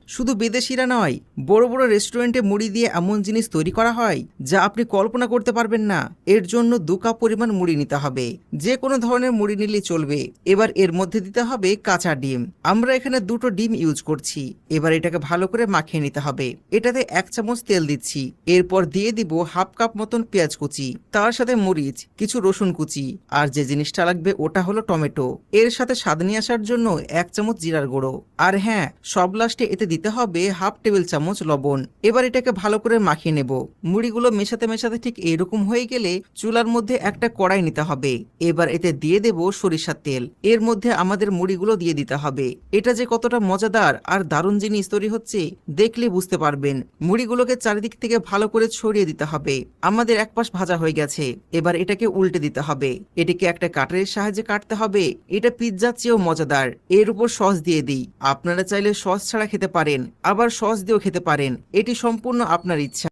শুধু বিদেশিরা নয়, বড় বড় রেস্টুরেন্টে মুড়ি দিয়ে এমন জিনিস তৈরি করা হয় যা আপনি কল্পনা করতে পারবেন না। এর জন্য 2 কাপ পরিমাণ মুড়ি নিতে হবে। যে কোনো ধরনের মুড়ি নিলেই চলবে। এবার এর মধ্যে দিতে হবে কাঁচা ডিম। আমরা এখানে 2টো ডিম ইউজ করছি। এবার এটাকে ভালো করে মাখিয়ে নিতে হবে। এটাতে 1 চামচ তেল দিচ্ছি। এরপর দিয়ে দিব হাফ কাপ মতন পেঁয়াজ কুচি, তার সাথে মরিচ, কিছু রসুন কুচি, আর যে জিনিসটা লাগবে ওটা হলো টমেটো। এর সাথে স্বাদ নিয়ে আসার জন্য 1 চামচ জিরার গুঁড়ো। আর হ্যাঁ, সব লাস্টে এতে দিতে হবে হাফ টেবিল চামচ লবণ। এবার এটাকে ভালো করে মাখিয়ে নেব। মুড়িগুলো মেশাতে মেশাতে ঠিক এরকম হয়ে গেলে চুলার মধ্যে একটা কড়াই নিতে হবে। এবার এতে দিয়ে দেব সরিষার তেল। এর মধ্যে আমাদের মুড়িগুলো দিয়ে দিতে হবে। এটা যে কতটা মজাদার আর দারুণ জিনিস তৈরি হচ্ছে দেখলে বুঝতে পারবেন। মুড়িগুলোকে চারিদিক থেকে ভালো করে ছড়িয়ে দিতে হবে। আমাদের এক পাশ ভাজা হয়ে গেছে। এবার এটাকে উল্টে দিতে হবে। এটাকে একটা কাটারের সাহায্যে কাটতে হবে। এটা পিৎজার চেয়েও মজাদার। এর উপর সস দিয়ে দিই। আপনারা চাইলে সস ছাড়া খেতে পারেন, আবার সস দিয়েও খেতে পারেন। এটি সম্পূর্ণ আপনার ইচ্ছা।